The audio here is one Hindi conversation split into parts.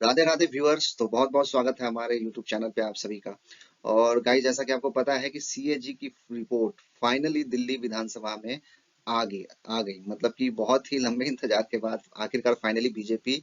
राधे राधे व्यूअर्स। तो बहुत बहुत स्वागत है हमारे यूट्यूब चैनल पे आप सभी का। और गाइस, जैसा कि आपको पता है कि सीएजी की रिपोर्ट फाइनली दिल्ली विधानसभा में आ गई मतलब कि बहुत ही लंबे इंतजार के बाद आखिरकार फाइनली बीजेपी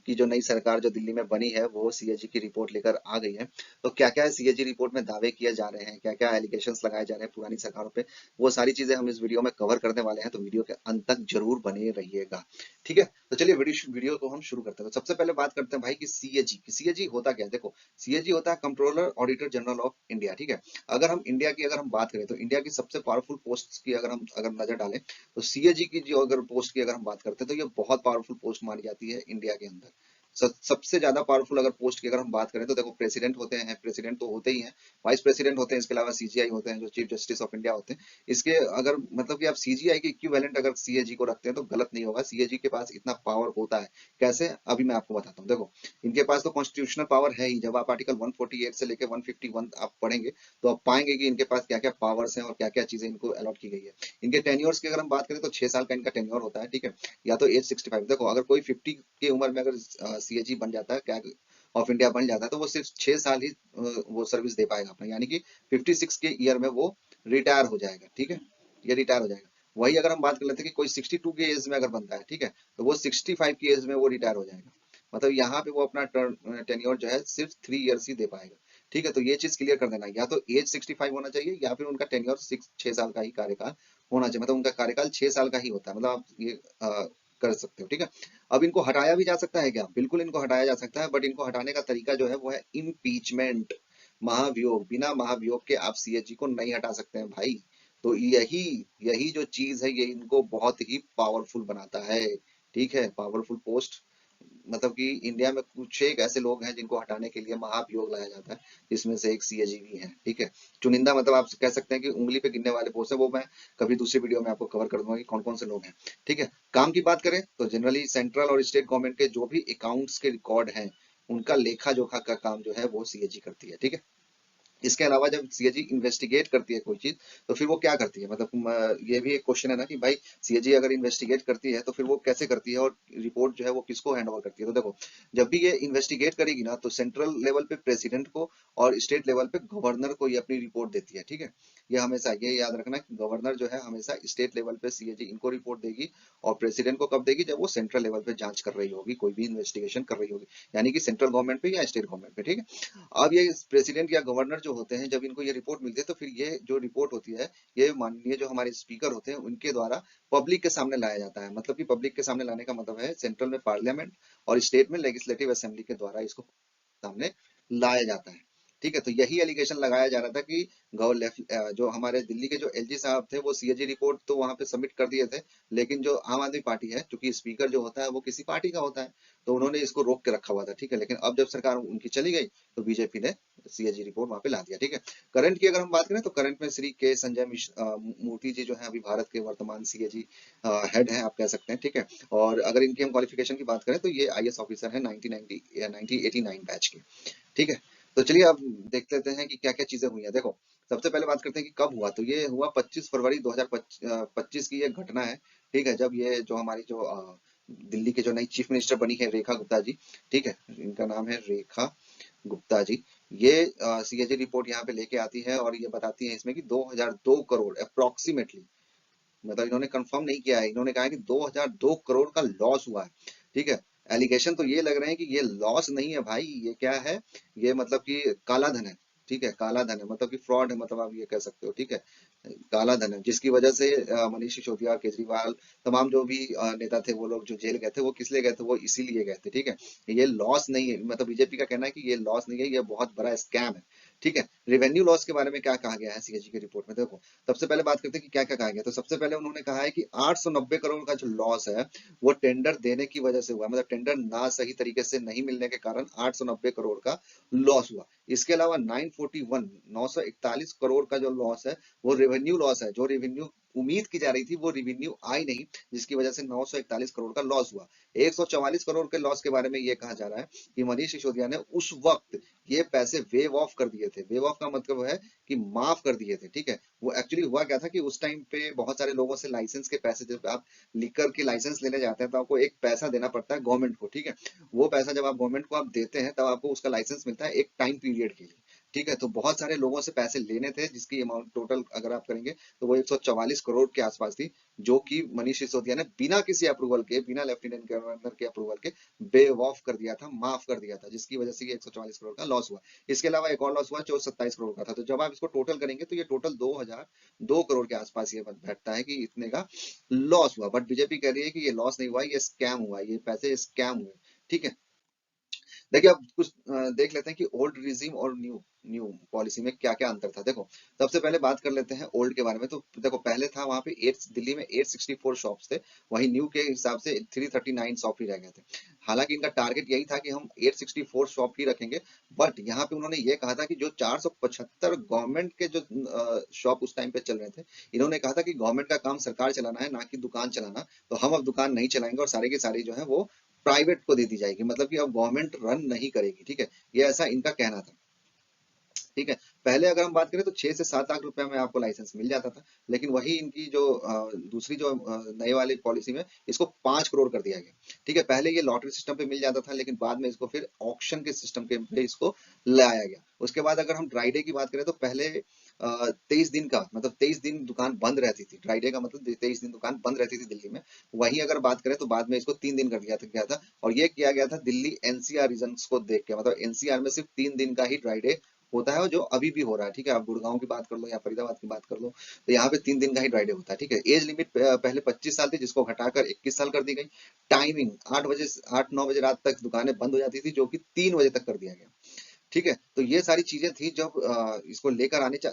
जो नई सरकार जो दिल्ली में बनी है वो सीएजी की रिपोर्ट लेकर आ गई है। तो क्या क्या सीएजी रिपोर्ट में दावे किए जा रहे हैं, क्या क्या एलिगेशंस लगाए जा रहे हैं पुरानी सरकारों पे, वो सारी चीजें हम इस वीडियो में कवर करने वाले हैं। तो वीडियो के अंत तक जरूर बने रहिएगा, ठीक है। तो चलिए वीडियो को हम शुरू करते हैं। तो सबसे पहले बात करते हैं भाई कि सीएजी होता क्या है। देखो, सीएजी होता है controller auditor general of India, ठीक है। अगर हम बात करें तो इंडिया की सबसे पावरफुल पोस्ट की अगर नजर डालें तो सीएजी की जो अगर पोस्ट की अगर हम बात करते हैं तो ये बहुत पावरफुल पोस्ट मानी जाती है इंडिया के अंदर। सबसे ज्यादा पावरफुल अगर पोस्ट की अगर हम बात करें तो देखो, प्रेसिडेंट होते हैं, प्रेसिडेंट तो होते ही हैं, वाइस प्रेसिडेंट होते हैं, इसके अलावा सीजीआई होते हैं जो चीफ जस्टिस ऑफ इंडिया होते हैं। इसके अगर मतलब कि आप सीजीआई के इक्विवेलेंट अगर सीएजी को रखते हैं तो गलत नहीं होगा। सीएजी के पास इतना पावर होता है कैसे, अभी मैं आपको बताता हूँ। देखो, इनके पास तो कॉन्स्टिट्यूशनल पावर है ही। जब आप आर्टिकल 148 से लेकर 151 आप पढ़ेंगे तो आप पाएंगे कि इनके पास क्या क्या पावर्स हैं और क्या क्या चीजें इनको अलॉट की गई है। इनके टेन्योर्स की अगर हम बात करें तो 6 साल का इनका टेन्योर होता है, ठीक है। या तो एज 65। देखो, अगर कोई 50 की उम्र में अगर सीएजी बन जाता है, क्या ऑफ इंडिया बन जाता है, तो वो सिर्फ 6 साल ही वो सर्विस दे पाएगा अपना, यानी कि 56 के ईयर में वो रिटायर हो जाएगा, ठीक है। ये रिटायर हो जाएगा। वही अगर हम बात कर लेते हैं कि कोई 62 की एज में अगर बनता है, ठीक है, तो वो 65 की एज में वो रिटायर हो जाएगा। मतलब यहाँ पे वो अपना टेन्योर जो है सिर्फ 3 ईयर्स ही दे पाएगा, ठीक है। तो ये चीज क्लियर कर देना, या तो एज 65 होना चाहिए या फिर उनका टेन्योर 6 साल का ही कार्यकाल होना चाहिए। मतलब उनका कार्यकाल 6 साल का ही होता है। मतलब आप ये कर सकते हो, ठीक है। अब इनको हटाया भी जा सकता है क्या? बिल्कुल इनको हटाया जा सकता है, बट इनको हटाने का तरीका जो है वो है इम्पीचमेंट, महाभियोग। बिना महाभियोग के आप सीएजी को नहीं हटा सकते हैं भाई। तो यही यही जो चीज है ये इनको बहुत ही पावरफुल बनाता है, ठीक है। पावरफुल पोस्ट मतलब कि इंडिया में कुछ एक ऐसे लोग हैं जिनको हटाने के लिए महाभियोग लाया जाता है, जिसमें से एक सीएजी भी है, ठीक है। चुनिंदा मतलब आप कह सकते हैं कि उंगली पे गिनने वाले पोस्ट है, वो मैं कभी दूसरी वीडियो में आपको कवर कर दूंगा कि कौन कौन से लोग हैं, ठीक है। काम की बात करें तो जनरली सेंट्रल और स्टेट गवर्नमेंट के जो भी अकाउंट्स के रिकॉर्ड हैं उनका लेखा जोखा का काम जो है वो सीएजी करती है, ठीक है। इसके अलावा जब सीएजी इन्वेस्टिगेट करती है कोई चीज तो फिर वो क्या करती है, मतलब ये भी एक क्वेश्चन है ना कि भाई सीएजी अगर इन्वेस्टिगेट करती है तो फिर वो कैसे करती है और रिपोर्ट जो है वो किसको हैंड ओवर करती है। तो देखो, जब भी ये इन्वेस्टिगेट करेगी ना तो सेंट्रल लेवल पे प्रेसिडेंट को और स्टेट लेवल पे गवर्नर को ये अपनी रिपोर्ट देती है, ठीक है। ये हमेशा ये याद रखना कि गवर्नर जो है हमेशा स्टेट लेवल पे सीएजी इनको रिपोर्ट देगी, और प्रेसिडेंट को कब देगी, जब वो सेंट्रल लेवल पे जांच कर रही होगी, कोई भी इन्वेस्टिगेशन कर रही होगी, यानी कि सेंट्रल गवर्नमेंट पे या स्टेट गवर्नमेंट पे, ठीक है। अब ये प्रेसिडेंट या गवर्नर जो होते हैं जब इनको ये रिपोर्ट मिलती है तो फिर ये जो रिपोर्ट होती है ये माननीय जो हमारे स्पीकर होते हैं उनके द्वारा पब्लिक के सामने लाया जाता है। मतलब कि पब्लिक के सामने लाने का मतलब है सेंट्रल में पार्लियामेंट और स्टेट में लेजिस्लेटिव असेंबली के द्वारा इसको सामने लाया जाता है, ठीक है। तो यही एलिगेशन लगाया जा रहा था कि जो हमारे दिल्ली के जो एलजी साहब थे वो सीएजी रिपोर्ट तो वहां पे सबमिट कर दिए थे, लेकिन जो आम आदमी पार्टी है, क्योंकि स्पीकर जो होता है वो किसी पार्टी का होता है, तो उन्होंने इसको रोक के रखा हुआ था, ठीक है। लेकिन अब जब सरकार उनकी चली गई तो बीजेपी ने सीएजी रिपोर्ट वहां पे ला दिया, ठीक है। करंट की अगर हम बात करें तो करंट में श्री के संजय मूर्ति जी जो है अभी भारत के वर्तमान सीएजी हेड हैं, आप कह सकते हैं, ठीक है। और अगर इनकी हम क्वालिफिकेशन की बात करें तो ये आईएएस ऑफिसर है 1990 या 1989 बैच के, ठीक है। तो चलिए अब देख लेते हैं कि क्या क्या चीजें हुई है। देखो, सबसे पहले बात करते हैं कि कब हुआ। तो ये हुआ 25 फरवरी 2025 की ये घटना है, ठीक है। जब ये जो हमारी जो दिल्ली के जो नई चीफ मिनिस्टर बनी है रेखा गुप्ता जी, ठीक है, इनका नाम है रेखा गुप्ता जी, ये सीएजी रिपोर्ट यहाँ पे लेके आती है और ये बताती है इसमें कि 2002 करोड़ अप्रोक्सीमेटली, मतलब इन्होंने कंफर्म नहीं किया है, इन्होंने कहा है कि 2002 करोड़ का लॉस हुआ है, ठीक है। एलिगेशन तो ये लग रहे हैं कि ये लॉस नहीं है भाई, ये क्या है, ये मतलब कि काला धन है, ठीक है। काला धन है मतलब कि फ्रॉड है, मतलब आप ये कह सकते हो, ठीक है। काला धन है जिसकी वजह से मनीष सिसोदिया, केजरीवाल, तमाम जो भी नेता थे वो लोग जो जेल गए थे वो किस लिए गए थे, वो इसीलिए गए थे, ठीक है। ये लॉस नहीं है, मतलब बीजेपी का कहना है कि ये लॉस नहीं है, ये बहुत बड़ा स्कैम है, ठीक है। रेवेन्यू लॉस के बारे में क्या कहा गया है सीएजी की रिपोर्ट में, देखो सबसे पहले बात करते हैं कि क्या क्या कहा गया। तो सबसे पहले उन्होंने कहा है कि 890 करोड़ का जो लॉस है वो टेंडर देने की वजह से हुआ, मतलब टेंडर ना सही तरीके से नहीं मिलने के कारण 890 करोड़ का लॉस हुआ। इसके अलावा 941 941 करोड़ का जो लॉस है वो रेवेन्यू लॉस है। जो रेवेन्यू उम्मीद की जा रही थी वो रेवेन्यू आई नहीं, जिसकी वजह से 941 करोड़ का लॉस हुआ। 144 करोड़ के लॉस के बारे में ये कहा जा रहा है कि मनीष सिसोदिया ने उस वक्त ये पैसे वेव ऑफ कर दिए थे। वेव ऑफ का मतलब है कि माफ कर दिए थे, ठीक है। वो एक्चुअली हुआ क्या था कि उस टाइम पे बहुत सारे लोगों से लाइसेंस के पैसे, जब आप लिकर के लाइसेंस लेने जाते हैं तो आपको एक पैसा देना पड़ता है गवर्नमेंट को, ठीक है। वो पैसा जब आप गवर्नमेंट को आप देते हैं तब आपको उसका लाइसेंस मिलता है एक टाइम पीरियड के लिए, ठीक है। तो बहुत सारे लोगों से पैसे लेने थे, जिसकी अमाउंट टोटल अगर आप करेंगे तो वो 144 करोड़ के आसपास थी, जो कि मनीष सिसोदिया ने बिना किसी अप्रूवल के, बिना लेफ्टिनेंट गवर्नर के अप्रूवल के वेव ऑफ कर दिया था, माफ कर दिया था, जिसकी वजह से ये 144 करोड़ का लॉस हुआ। इसके अलावा एक और लॉस हुआ जो 27 करोड़ का था। तो जब आप इसको टोटल करेंगे तो ये टोटल 2002 करोड़ के आसपास ये बैठता है कि इतने का लॉस हुआ। बट बीजेपी कह रही है कि ये लॉस नहीं हुआ, ये स्कैम हुआ, ये पैसे स्कैम हुए, ठीक है। देखिए अब कुछ देख लेते हैं कि ओल्ड रिजीम और न्यू न्यू पॉलिसी में क्या क्या अंतर था। देखो सबसे पहले बात कर लेते हैं ओल्ड के बारे में। तो देखो पहले था वहां पे दिल्ली में 864 शॉप्स थे, वहीं न्यू के हिसाब से 339 शॉप ही रह गए थे। हालांकि इनका टारगेट यही था कि हम 864 शॉप ही रखेंगे, बट यहाँ पे उन्होंने ये कहा था कि जो 475 गवर्नमेंट के जो शॉप उस टाइम पे चल रहे थे, इन्होंने कहा था कि गवर्नमेंट का काम सरकार चलाना है, ना कि दुकान चलाना। तो हम अब दुकान नहीं चलाएंगे और सारी की सारी जो है वो प्राइवेट को दे दी जाएगी, मतलब कि अब गवर्नमेंट रन नहीं करेगी, ठीक है। ये ऐसा इनका कहना था, ठीक है। पहले अगर हम बात करें तो 6 से 7 लाख रुपए में आपको लाइसेंस मिल जाता था, लेकिन वही इनकी जो दूसरी जो नए वाली पॉलिसी में इसको 5 करोड़ कर दिया गया, ठीक है। पहले ये लॉटरी सिस्टम पे मिल जाता था, लेकिन बाद में इसको फिर ऑक्शन के सिस्टम के पे इसको लाया गया। उसके बाद अगर हम ड्राई डे की बात करें तो पहले 23 दिन का, मतलब 23 दिन दुकान बंद रहती थी। ड्राई डे का मतलब 23 दिन दुकान बंद रहती थी दिल्ली में। वहीं अगर बात करें तो बाद में इसको 3 दिन कर दिया गया था, और ये किया गया था दिल्ली एनसीआर रीजन को देख के, मतलब एनसीआर में सिर्फ 3 दिन का ही ड्राई डे होता है, जो अभी भी हो रहा है, ठीक है। आप गुड़गांव की बात कर लो या फरीदाबाद की बात कर लो, तो यहाँ पे 3 दिन का ही ड्राई डे होता है, ठीक है। एज लिमिट पहले 25 साल थी, जिसको घटाकर 21 साल कर दी गई। टाइमिंग 8 बजे, 8-9 बजे रात तक दुकानें बंद हो जाती थी, जो कि 3 बजे तक कर दिया गया, ठीक है। तो ये सारी चीजें थी। जब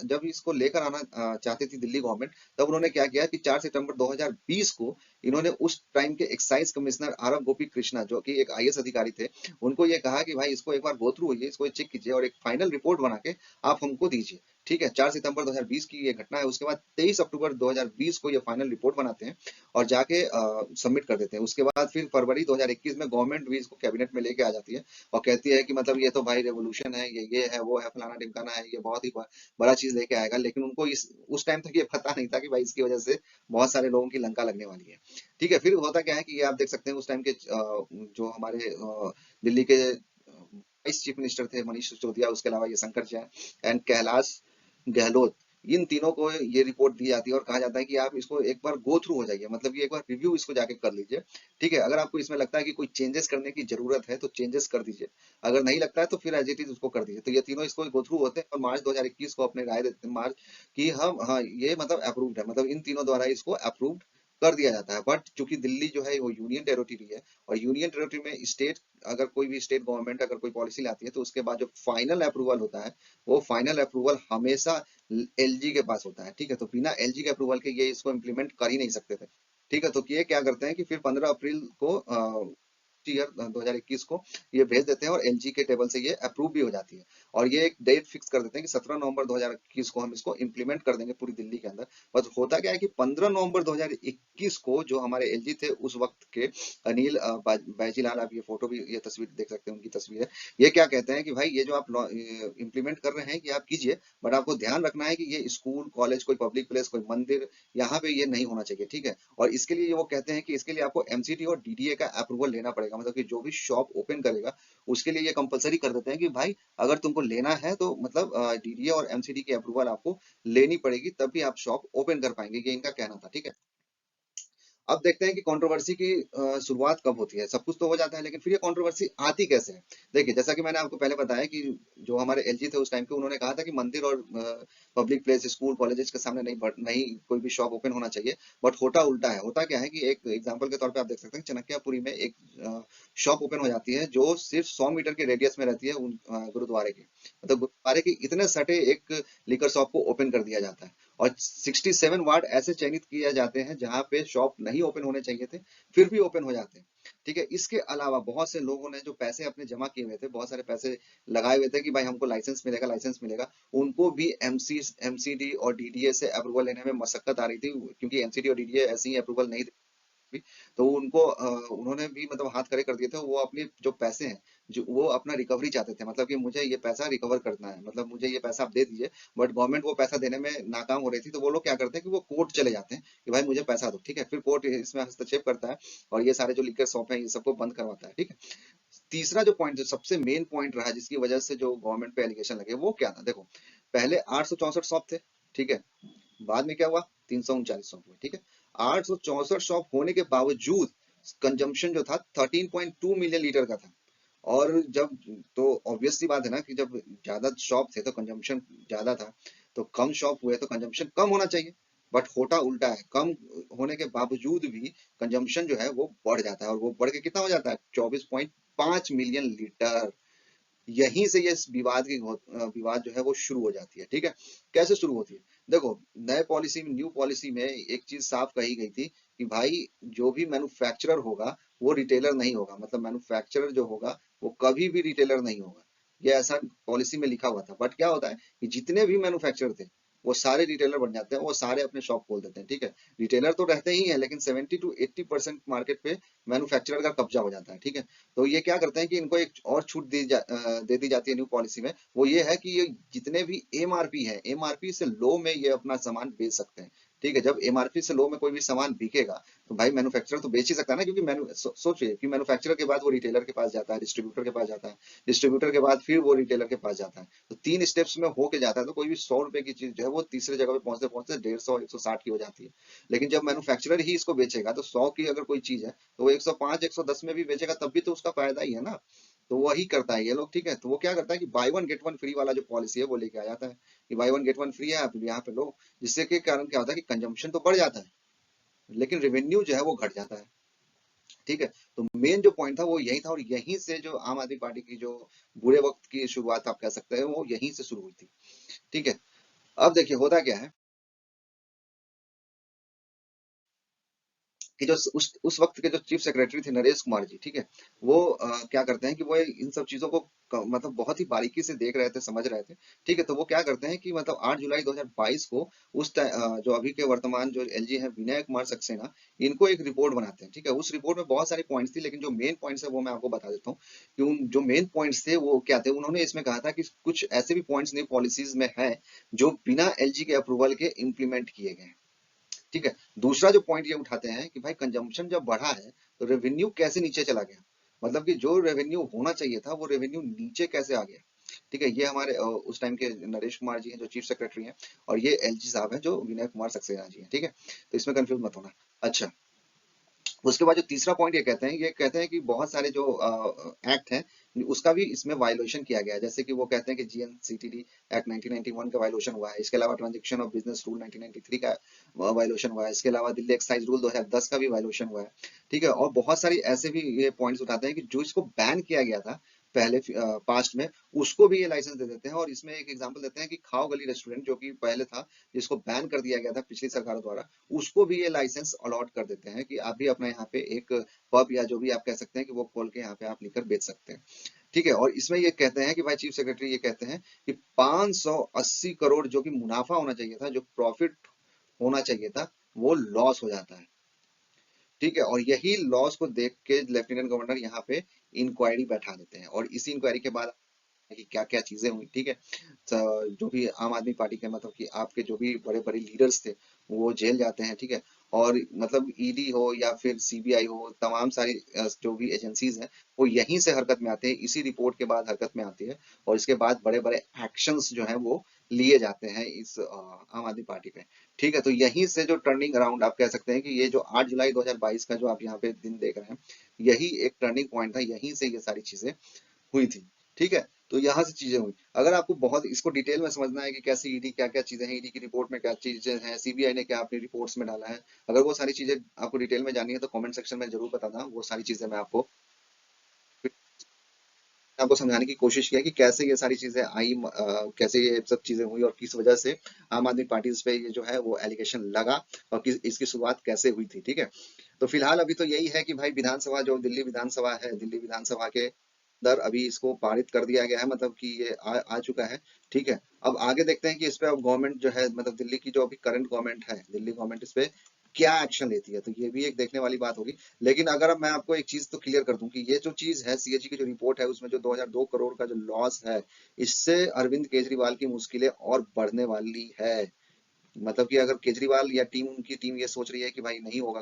जब इसको लेकर आना चाहती थी दिल्ली गवर्नमेंट, तब उन्होंने क्या किया कि 4 सितंबर 2020 को इन्होंने उस टाइम के एक्साइज कमिश्नर आर एफ गोपी कृष्णा, जो कि एक आईएएस अधिकारी थे, उनको ये कहा कि भाई इसको एक बार गो थ्रू होइए, इसको चेक कीजिए और एक फाइनल रिपोर्ट बना के आप हमको दीजिए, ठीक है। 4 सितंबर 2020 की ये घटना है। उसके बाद 23 अक्टूबर 2020 को ये फाइनल रिपोर्ट बनाते हैं और जाके सबमिट कर देते हैं। उसके बाद फिर फरवरी 2021 में गवर्नमेंट भी इसको कैबिनेट में लेके आ जाती है और कहती है कि मतलब ये तो भाई रेवोल्यूशन है, ये है, वो है, फलाना ढिमकाना है, ये बहुत ही बड़ा चीज लेके आएगा। लेकिन उनको इस उस टाइम तक ये पता नहीं था कि भाई इसकी वजह से बहुत सारे लोगों की लंका लगने वाली है, ठीक है। फिर होता क्या है कि ये आप देख सकते हैं उस टाइम के जो हमारे दिल्ली के वाइस चीफ मिनिस्टर थे मनीष सिसोदिया, उसके अलावा ये शंकर जैन एंड कैलाश गहलोत, इन तीनों को ये रिपोर्ट दी जाती है और कहा जाता है कि आप इसको एक बार गो थ्रू हो जाइए, मतलब कि एक बार रिव्यू इसको जाके कर लीजिए, ठीक है। अगर आपको इसमें लगता है कि कोई चेंजेस करने की जरूरत है तो चेंजेस कर दीजिए, अगर नहीं लगता है तो फिर एज इट इज उसको कर दीजिए। तो ये तीनों इसको गो थ्रू होते हैं और मार्च 2021 को अपने राय देते हैं, मार्च की हम, हाँ ये मतलब अप्रूव्ड है, मतलब इन तीनों द्वारा इसको अप्रूव्ड कर दिया जाता है। बट चूंकि दिल्ली जो है वो यूनियन टेरिटरी है, और यूनियन टेरिटरी में स्टेट, अगर कोई भी स्टेट गवर्नमेंट अगर कोई पॉलिसी लाती है तो उसके बाद जो फाइनल अप्रूवल होता है, वो फाइनल अप्रूवल हमेशा एलजी के पास होता है, ठीक है। तो बिना एलजी के अप्रूवल के ये इसको इम्प्लीमेंट कर ही नहीं सकते थे, ठीक है। तो ये क्या करते हैं कि फिर 15 अप्रैल को ईयर 2021 को ये भेज देते हैं और एलजी के टेबल से ये अप्रूव भी हो जाती है। और ये एक डेट फिक्स कर देते हैं कि 17 नवंबर 2021 को हम इसको इम्प्लीमेंट कर देंगे पूरी दिल्ली के अंदर। बस होता क्या है कि 15 नवंबर 2021 को जो हमारे एलजी थे उस वक्त के, अनिल बैजीलाल, आप ये फोटो भी, ये तस्वीर देख सकते हैं, उनकी तस्वीर है। ये क्या कहते हैं कि भाई ये जो आप इम्प्लीमेंट कर रहे हैं कि आप कीजिए, बट आपको ध्यान रखना है कि ये स्कूल, कॉलेज, कोई पब्लिक प्लेस, कोई मंदिर, यहाँ पे ये नहीं होना चाहिए, ठीक है। और इसके लिए वो कहते हैं कि इसके लिए आपको एमसीडी और डीडीए का अप्रूवल लेना पड़ेगा, मतलब कि जो भी शॉप ओपन करेगा उसके लिए ये कंपलसरी कर देते हैं कि भाई अगर तुमको लेना है तो मतलब डीडीए और एमसीडी की अप्रूवल आपको लेनी पड़ेगी, तब भी आप शॉप ओपन कर पाएंगे, ये इनका कहना था, ठीक है। अब देखते हैं कि कंट्रोवर्सी की शुरुआत कब होती है। सब कुछ तो हो जाता है, लेकिन फिर ये कंट्रोवर्सी आती कैसे है। देखिए जैसा कि मैंने आपको पहले बताया कि जो हमारे एलजी थे उस टाइम के, उन्होंने कहा था कि मंदिर और पब्लिक प्लेस, स्कूल, कॉलेजेस के सामने नहीं कोई भी शॉप ओपन होना चाहिए। बट होता उल्टा है। होता क्या है कि एक एग्जाम्पल के तौर पर आप देख सकते हैं चनकियापुरी में एक शॉप ओपन हो जाती है जो सिर्फ 100 मीटर के रेडियस में रहती है गुरुद्वारे के, मतलब गुरुद्वारे के इतने सटे एक लिकर शॉप को ओपन कर दिया जाता है। और 67 वार्ड ऐसे चयनित किए जाते हैं जहां पे शॉप नहीं ओपन होने चाहिए थे, फिर भी ओपन हो जाते हैं। ठीक है। इसके अलावा बहुत से लोगों ने जो पैसे अपने जमा किए हुए थे, बहुत सारे पैसे लगाए हुए थे कि भाई हमको लाइसेंस मिलेगा, लाइसेंस मिलेगा, उनको भी एमसीडी और डीडीए से अप्रूवल लेने में मशक्कत आ रही थी, क्योंकि एमसीडी और डीडीए ऐसे ही अप्रूवल नहीं भी। तो उनको उन्होंने भी मतलब हाथ खड़े कर दिए थे। वो अपने जो पैसे हैं, जो वो अपना रिकवरी चाहते थे, मतलब कि मुझे ये पैसा रिकवर करना है, मतलब मुझे ये पैसा आप दे दीजिए। बट गवर्नमेंट वो पैसा देने में नाकाम हो रही थी, तो वो लोग क्या करते हैं कि वो कोर्ट चले जाते हैं कि भाई मुझे पैसा दो, ठीक है। फिर कोर्ट इसमें हस्तक्षेप करता है और ये सारे जो लीकर शॉप है ये सबको बंद करवाता है, ठीक है। तीसरा जो पॉइंट, जो सबसे मेन पॉइंट रहा जिसकी वजह से जो गवर्नमेंट पे एलिगेशन लगे, वो क्या था? देखो, पहले 864 शॉप थे, ठीक है। बाद में क्या हुआ? 339 शॉप हुए, ठीक है। 864 शॉप होने के बावजूद कंजम्पशन जो था 13.2 मिलियन लीटर का था। और जब, तो ऑब्वियस सी बात है ना कि जब ज्यादा शॉप थे तो कंजम्पशन ज्यादा था, तो कम शॉप हुए तो कंजम्पशन कम होना चाहिए। बट होता उल्टा है, कम होने के बावजूद भी कंजम्पशन जो है वो बढ़ जाता है, और वो बढ़ के कितना हो जाता है? 24.5 मिलियन लीटर। यहीं से ये विवाद जो है वो शुरू हो जाती है, ठीक है। कैसे शुरू होती है? देखो, न्यू पॉलिसी में एक चीज साफ कही गई थी कि भाई जो भी मैन्युफैक्चरर होगा वो रिटेलर नहीं होगा, मतलब मैन्युफैक्चरर जो होगा वो कभी भी रिटेलर नहीं होगा। ये ऐसा पॉलिसी में लिखा हुआ था। बट क्या होता है कि जितने भी मैन्युफैक्चरर थे वो सारे रिटेलर बन जाते हैं, वो सारे अपने शॉप खोल देते हैं, ठीक है। रिटेलर तो रहते ही हैं, लेकिन 70 to 80% मार्केट पे मैन्युफैक्चरर का कब्जा हो जाता है, ठीक है। तो ये क्या करते हैं कि इनको एक और छूट दे दी जाती है न्यू पॉलिसी में। वो ये है कि ये जितने भी एमआरपी है, एमआरपी से लो में ये अपना सामान बेच सकते हैं, ठीक है। जब एमआरपी से लो में कोई भी सामान बिकेगा तो भाई मैन्युफैक्चरर तो बेच ही सकता है ना, क्योंकि सोचिए कि मैन्युफैक्चरर के बाद वो रिटेलर के पास जाता है, डिस्ट्रीब्यूटर के पास जाता है, डिस्ट्रीब्यूटर के बाद फिर वो रिटेलर के पास जाता है। तो 3 स्टेप्स में होके जाता है। तो कोई भी 100 रुपए की चीज जो है वो तीसरे जगह पे पहुंचते पहुंचते 150 160 की हो जाती है। लेकिन जब मैन्युफैक्चरर ही इसको बेचेगा तो 100 की अगर कोई चीज है तो वो 105 110 में भी बेचेगा, तब भी तो उसका फायदा ही है ना। तो वही करता है ये लोग, ठीक है। तो वो क्या करता है कि by one get one free वाला जो पॉलिसी है वो लेके आ जाता है कि by one get one free है, आप यहाँ पे लो। जिससे के कारण क्या होता है कि कंजम्पशन तो बढ़ जाता है, लेकिन रेवेन्यू जो है वो घट जाता है, ठीक है। तो मेन जो पॉइंट था वो यही था, और यहीं से जो आम आदमी पार्टी की जो बुरे वक्त की शुरुआत आप कह सकते हैं वो यहीं से शुरू हुई थी, ठीक है। अब देखिए होता क्या है कि जो उस वक्त के जो चीफ सेक्रेटरी थे नरेश कुमार जी, ठीक है। वो क्या करते हैं कि वो इन सब चीजों को मतलब बहुत ही बारीकी से देख रहे थे, समझ रहे थे, ठीक है। तो वो क्या करते हैं कि मतलब 8 जुलाई 2022 को जो अभी के वर्तमान जो एलजी है विनय कुमार सक्सेना, इनको एक रिपोर्ट बनाते हैं, ठीक है। उस रिपोर्ट में बहुत सारी पॉइंट्स थी, लेकिन जो मेन पॉइंट्स है वो मैं आपको बता देता हूँ कि उन जो मेन पॉइंट्स थे वो क्या थे। उन्होंने इसमें कहा था कि कुछ ऐसे भी पॉइंट्स नई पॉलिसीज में है जो बिना एलजी के अप्रूवल के इम्प्लीमेंट किए गए हैं, ठीक है। दूसरा जो पॉइंट ये उठाते हैं कि भाई कंजम्पशन जब बढ़ा है तो रेवेन्यू कैसे नीचे चला गया, मतलब कि जो रेवेन्यू होना चाहिए था वो रेवेन्यू नीचे कैसे आ गया, ठीक है। ये हमारे उस टाइम के नरेश कुमार जी हैं जो चीफ सेक्रेटरी हैं, और ये एलजी साहब हैं जो विनय कुमार सक्सेना जी हैं, ठीक है। तो इसमें कंफ्यूज मत होना। अच्छा, उसके बाद जो तीसरा पॉइंट ये कहते हैं कि बहुत सारे जो एक्ट हैं उसका भी इसमें वायलेशन किया गया है। जैसे कि वो कहते हैं कि जीएनसीटीडी एक्ट 1991 का वायलेशन हुआ है। इसके अलावा ट्रांजेक्शन ऑफ बिजनेस रूल 1993 का वायलेशन हुआ है। इसके अलावा दिल्ली एक्साइज रूल 2010 का भी वायलेशन हुआ है, ठीक है। और बहुत सारी ऐसे भी ये पॉइंट्स उठाते हैं कि जो इसको बैन किया गया था पहले पास्ट में, उसको भी ये लाइसेंस दे देते हैं। और इसमें एक एग्जांपल देते हैं कि खाओ गली रेस्टोरेंट जो कि पहले था, जिसको बैन कर दिया गया था पिछली सरकार द्वारा, उसको भी ये लाइसेंस अलॉट कर देते हैं कि आप भी अपना यहाँ पे एक पब या जो भी आप कह सकते हैं कि वो खोल के यहाँ पे आप लिकर बेच सकते हैं, ठीक है। और इसमें ये कहते हैं कि भाई चीफ सेक्रेटरी ये कहते हैं कि 580 करोड़ जो कि मुनाफा होना चाहिए था, जो प्रॉफिट होना चाहिए था, वो लॉस हो जाता है, ठीक है। और यही लॉस को देख के लेफ्टिनेंट गवर्नर यहाँ पे इंक्वायरी बैठा देते हैं, और इसी इंक्वायरी के बाद कि क्या क्या चीजें हुई, ठीक है। जो भी आम आदमी पार्टी के मतलब कि आपके जो भी बड़े बड़े लीडर्स थे वो जेल जाते हैं, ठीक है। और मतलब ईडी हो या फिर सीबीआई हो, तमाम सारी जो भी एजेंसीज हैं वो यहीं से हरकत में आते हैं, इसी रिपोर्ट के बाद हरकत में आती है। और इसके बाद बड़े बड़े एक्शंस जो हैं वो लिए जाते हैं इस आम आदमी पार्टी पे, ठीक है। तो यहीं से जो टर्निंग अराउंड आप कह सकते हैं कि ये जो 8 जुलाई 2022 का जो आप यहाँ पे दिन देख रहे हैं, यही एक टर्निंग पॉइंट था, यहीं से ये सारी चीजें हुई थी, ठीक है। तो यहाँ से चीजें हुई। अगर आपको बहुत इसको डिटेल में समझना है कि कैसे ईडी क्या क्या चीजें हैं, ईडी की रिपोर्ट में क्या चीजें हैं, सीबीआई ने क्या अपनी रिपोर्ट्स में डाला है, अगर वो सारी चीजें आपको डिटेल में जाननी है तो कमेंट सेक्शन में जरूर बताना। वो सारी चीजें मैं आपको समझाने की कोशिश किया कि कैसे ये सारी चीजें आई, कैसे ये सब चीजें हुई, और किस वजह से आम आदमी पार्टी पे ये जो है वो एलिगेशन लगा, और किस इसकी शुरुआत कैसे हुई थी, ठीक है। तो फिलहाल अभी तो यही है कि भाई विधानसभा, जो दिल्ली विधानसभा है, दिल्ली विधानसभा के अंदर अभी इसको पारित कर दिया गया है, मतलब कि ये आ चुका है। ठीक है, अब आगे देखते हैं कि इस पे अब गवर्नमेंट जो है, मतलब दिल्ली की जो अभी करंट गवर्नमेंट है, दिल्ली गवर्नमेंट इस पे क्या एक्शन लेती है, तो ये भी एक देखने वाली बात होगी। लेकिन अगर अब मैं आपको एक चीज तो क्लियर कर दूं कि ये जो चीज है, सीएजी की जो रिपोर्ट है, उसमें जो 2002 करोड़ का जो लॉस है, इससे अरविंद केजरीवाल की मुश्किलें और बढ़ने वाली है। मतलब कि अगर केजरीवाल या टीम, उनकी टीम ये सोच रही है कि भाई नहीं होगा